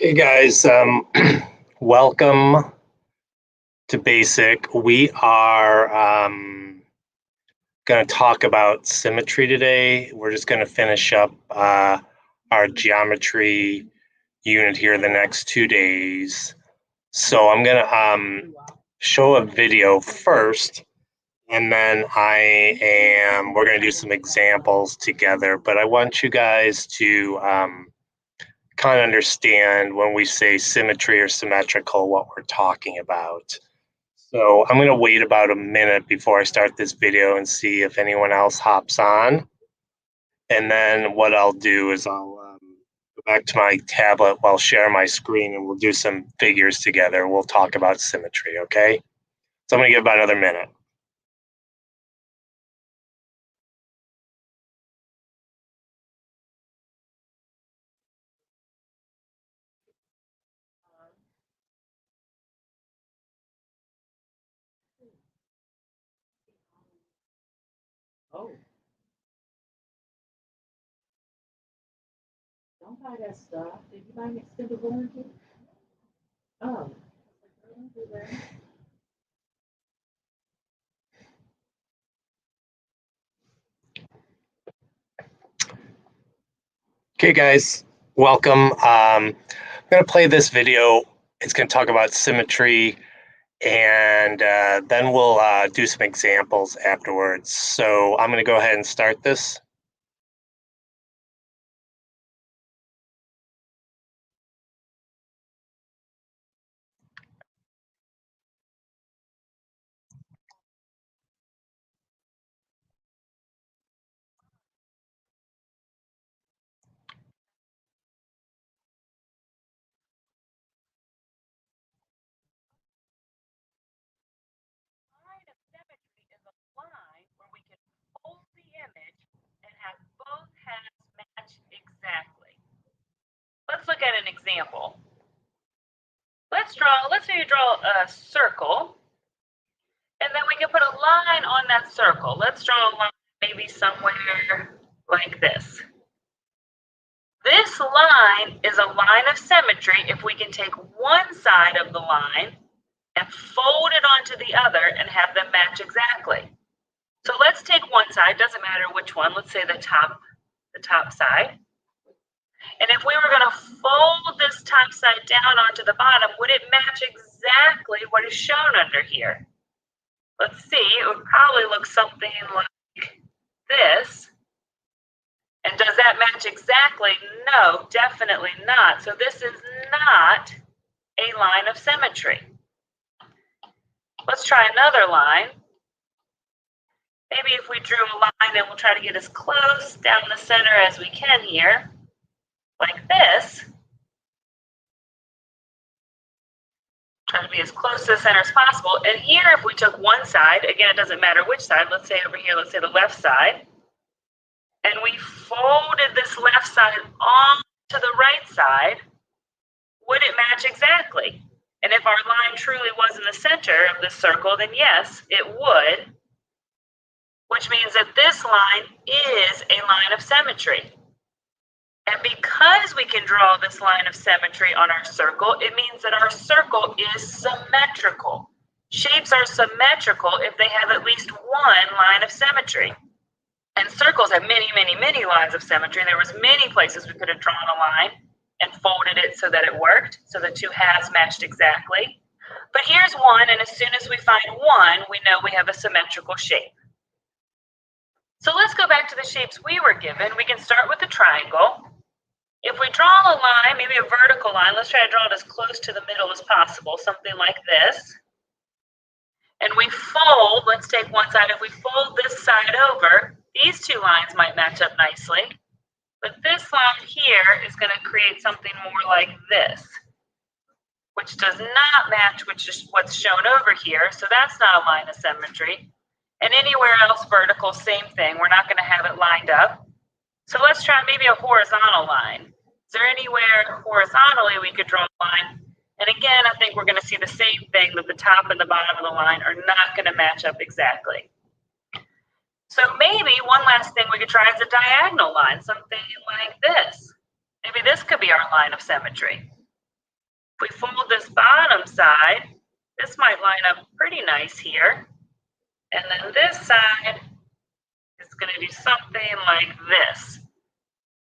Hey guys, welcome to Basic. We are going to talk about symmetry today. We're just going to finish up our geometry unit here the next 2 days. So I'm going to show a video first, and then we're going to do some examples together. But I want you guys to kind of understand when we say symmetry or symmetrical, what we're talking about. So I'm going to wait about a minute before I start this video and see if anyone else hops on. And then what I'll do is I'll go back to my tablet, I'll share my screen, and we'll do some figures together. We'll talk about symmetry, okay? So I'm going to give about another minute. Oh, don't buy that stuff. Did you buy an extended warranty? Oh. Don't do that. Okay, guys, welcome. I'm going to play this video. It's going to talk about symmetry, and then we'll do some examples afterwards. So I'm going to go ahead and start this. Line of symmetry is a line where we can fold the image and have both halves match exactly. Let's look at an example. Let's say you draw a circle, and then we can put a line on that circle. Let's draw a line maybe somewhere like this. This line is a line of symmetry if we can take one side of the line and fold it onto the other and have them match exactly. So let's take one side, doesn't matter which one, let's say the top side. And if we were going to fold this top side down onto the bottom, would it match exactly what is shown under here? Let's see, it would probably look something like this. And does that match exactly? No, definitely not. So this is not a line of symmetry. Let's try another line. Maybe if we drew a line and we'll try to get as close down the center as we can here, like this. Try to be as close to the center as possible. And here, if we took one side, again, it doesn't matter which side, let's say over here, let's say the left side, and we folded this left side on to the right side, would it match exactly? And if our line truly was in the center of the circle, then yes, it would, which means that this line is a line of symmetry. And because we can draw this line of symmetry on our circle, it means that our circle is symmetrical. Shapes are symmetrical if they have at least one line of symmetry. And circles have many, many, many lines of symmetry. There was many places we could have drawn a line and folded it so that it worked, so the two halves matched exactly. But here's one, and as soon as we find one, we know we have a symmetrical shape. So let's go back to the shapes we were given. We can start with a triangle. If we draw a line, maybe a vertical line, let's try to draw it as close to the middle as possible, something like this. And we fold, let's take one side, if we fold this side over, these two lines might match up nicely. But this line here is going to create something more like this, which does not match what's shown over here, so that's not a line of symmetry. And anywhere else vertical, same thing, we're not going to have it lined up. So let's try maybe a horizontal line. Is there anywhere horizontally we could draw a line? And again, I think we're going to see the same thing, that the top and the bottom of the line are not going to match up exactly. So maybe one last thing we could try is a diagonal line, something like this. Maybe this could be our line of symmetry. If we fold this bottom side, this might line up pretty nice here. And then this side is going to do something like this.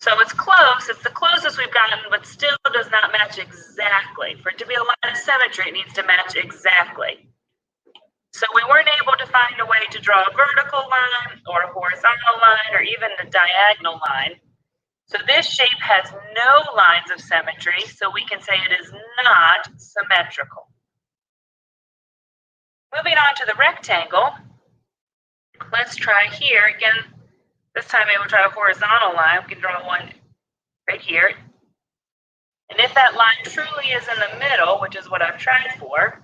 So it's close, it's the closest we've gotten, but still does not match exactly. For it to be a line of symmetry, it needs to match exactly. So we weren't able to find a way to draw a vertical line or a horizontal line or even a diagonal line. So this shape has no lines of symmetry, so we can say it is not symmetrical. Moving on to the rectangle, let's try here. Again, this time maybe we'll try a horizontal line. We can draw one right here. And if that line truly is in the middle, which is what I've tried for,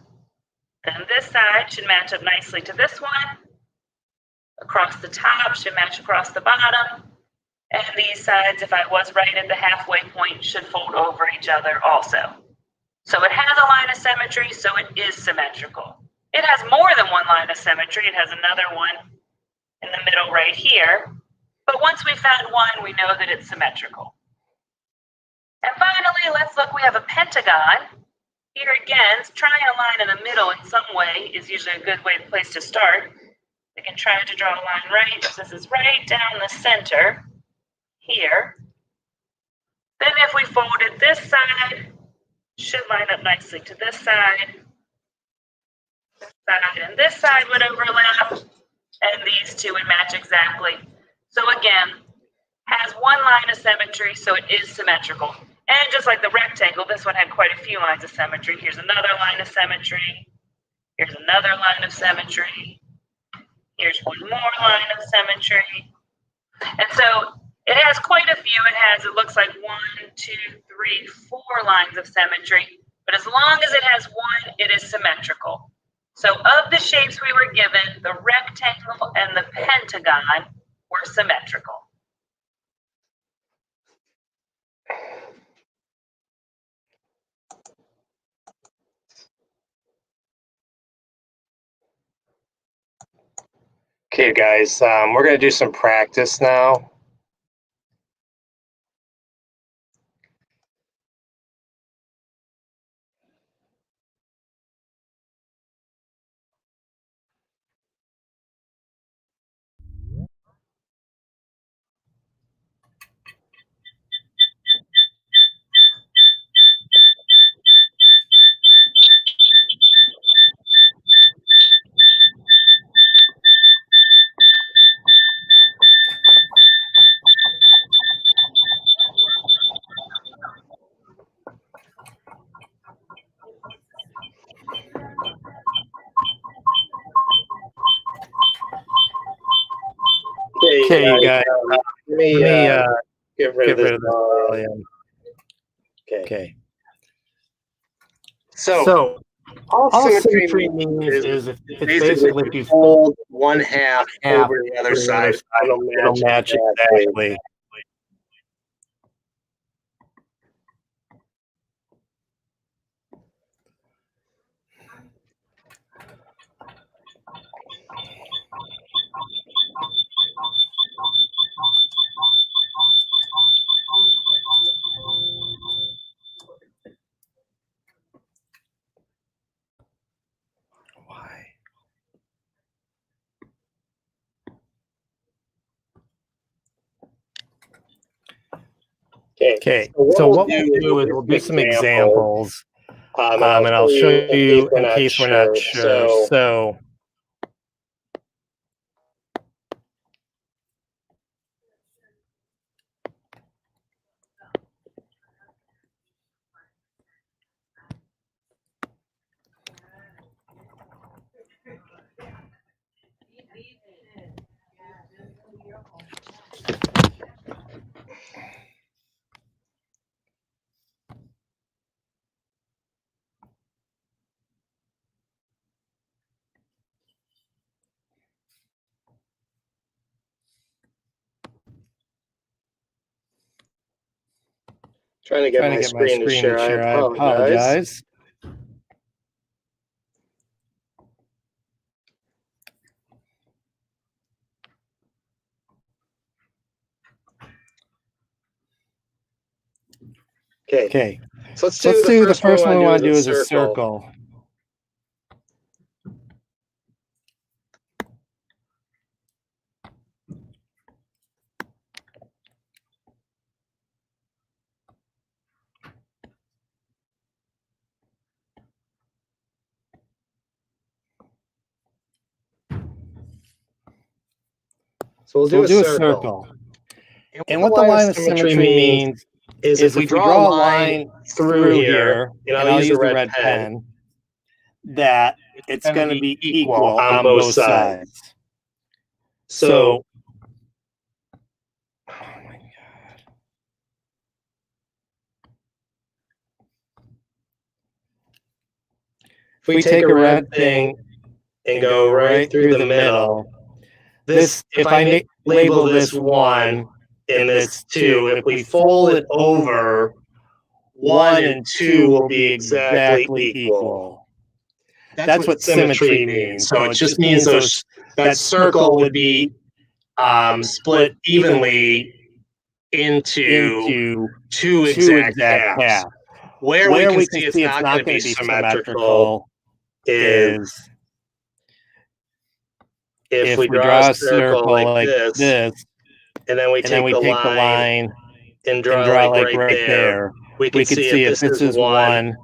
then this side should match up nicely to this one. Across the top should match across the bottom. And these sides, if I was right at the halfway point, should fold over each other also. So it has a line of symmetry, so it is symmetrical. It has more than one line of symmetry. It has another one in the middle right here. But once we found one, we know that it's symmetrical. And finally, let's look, we have a pentagon. Here again, trying a line in the middle in some way is usually a good place to start. We can try to draw a line right, so this is right down the center here. Then if we folded this side, should line up nicely to this side. This side and this side would overlap, and these two would match exactly. So again, has one line of symmetry, so it is symmetrical. And just like the rectangle, this one had quite a few lines of symmetry. Here's another line of symmetry. Here's another line of symmetry. Here's one more line of symmetry. And so it has quite a few. It looks like 1, 2, 3, 4 lines of symmetry. But as long as it has one, it is symmetrical. So of the shapes we were given, the rectangle and the pentagon were symmetrical. Okay, guys, we're going to do some practice now. Okay, you guys, let me get rid of this volume. Okay. So all symmetry means is it's basically if you fold one half over the other side, it'll match exactly. Why? Okay, so what we'll do is we'll do some examples, and I'll show you in case we're not sure. So trying to get my screen to share. I apologize. Okay. So let's do the first one we want to do is a circle. So we'll do a circle. And what the line of symmetry means is if we draw a line through here, and I'll use the red pen, that it's going to be equal on both sides. So, oh my God. If we take a red thing and go right through the middle, this, if I label this 1 and this 2, if we fold it over, 1 and 2 will be exactly equal. That's what symmetry means. So it just means that circle would be split evenly into two exact halves. Where we can see it's not going to be symmetrical is if we draw a circle like this, and then we take the line and draw like right there. We can see if this is 1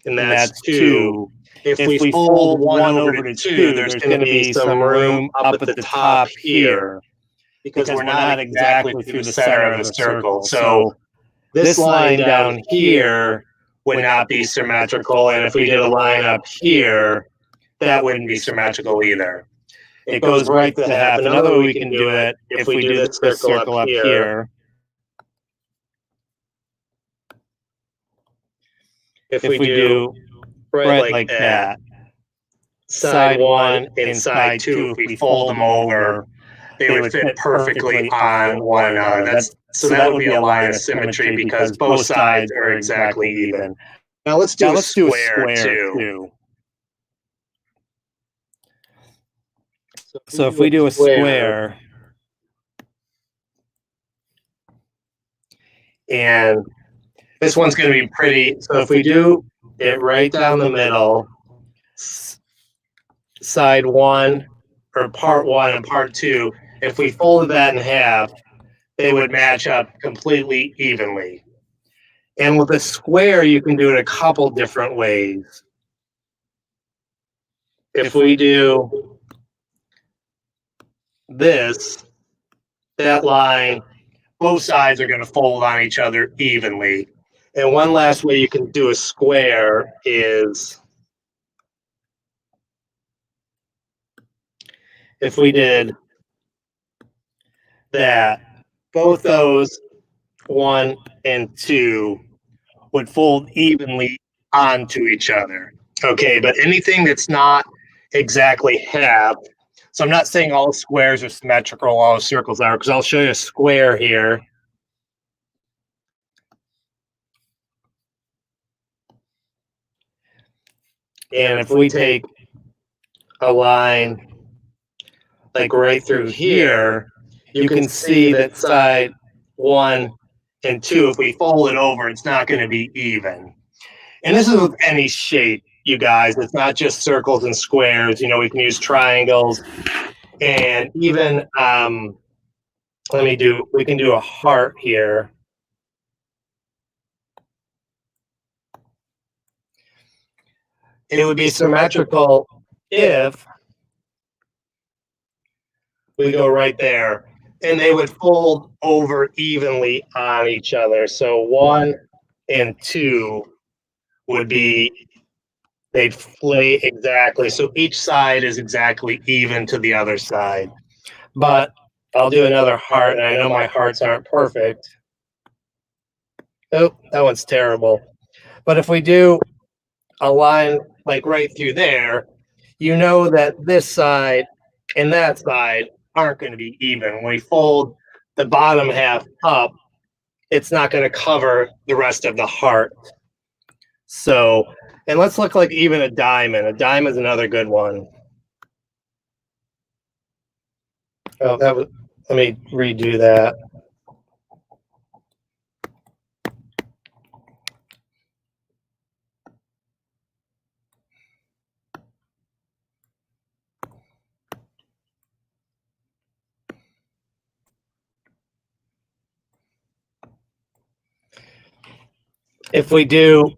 and that's 2. If we fold 1 over to 2, there's going to be some room up at the top here because we're not exactly through the center of the circle. So this line down here would not be symmetrical, and if we did a line up here, that wouldn't be symmetrical either. It goes right to half. Another way we can do it, if we do this circle up here, if we do right like that, side 1 and side 2, if we fold them over, they would fit perfectly on one another. So that would be a line of symmetry because both sides are exactly even. Now let's do a square too. So if we do a square, and this one's going to be pretty, so if we do it right down the middle, side 1 or part 1 and part 2, if we folded that in half, they would match up completely evenly. And with a square, you can do it a couple different ways. If we do this, that line, both sides are going to fold on each other evenly. And one last way you can do a square is if we did that, both those 1 and 2 would fold evenly onto each other. Okay, but anything that's not exactly half, so I'm not saying all squares are symmetrical, all circles are, because I'll show you a square here. And if we take a line like right through here, you can see that side 1 and 2, if we fold it over, it's not going to be even. And this is with any shape, you guys. It's not just circles and squares. You know, we can use triangles and even, we can do a heart here. It would be symmetrical if we go right there, and they would fold over evenly on each other. So 1 and 2 would be, they'd flay exactly. So each side is exactly even to the other side. But I'll do another heart, and I know my hearts aren't perfect. Oh, that one's terrible. But if we do a line like right through there, you know that this side and that side aren't going to be even. When we fold the bottom half up, it's not going to cover the rest of the heart. So, and let's look like even a diamond. A diamond is another good one. Oh, that was, let me redo that. if we do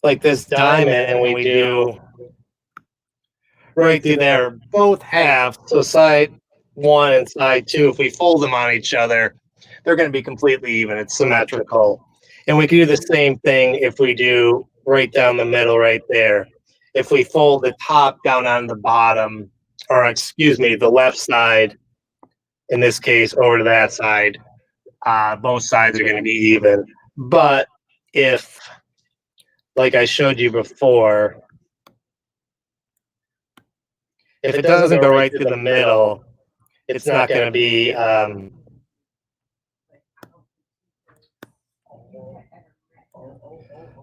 like this diamond and we do right through there, both halves, so side 1 and side 2, if we fold them on each other, they're going to be completely even. It's symmetrical. And we can do the same thing if we do right down the middle right there. If we fold the top down on the bottom, or excuse me, the left side, in this case, over to that side, both sides are going to be even. But if, like I showed you before, if it doesn't go right through the middle, it's not going to be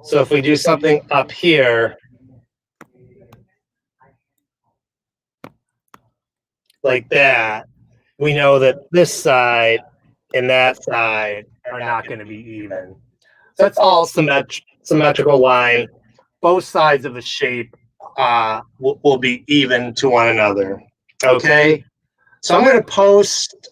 so if we do something up here like that, we know that this side and that side are not going to be even. So that's all symmetrical line. Both sides of the shape will be even to one another. Okay, so I'm going to post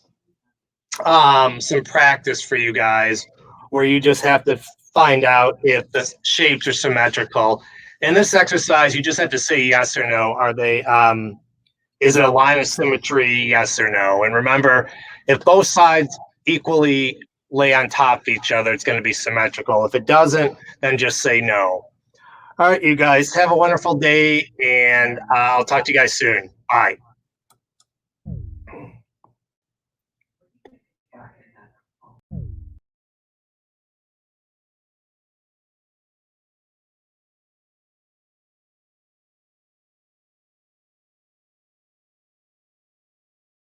some practice for you guys where you just have to find out if the shapes are symmetrical. In this exercise, you just have to say yes or no. Are they? Is it a line of symmetry? Yes or no. And remember, if both sides equally lay on top of each other, it's going to be symmetrical. If it doesn't, then just say no. All right, you guys, have a wonderful day, and I'll talk to you guys soon. Bye.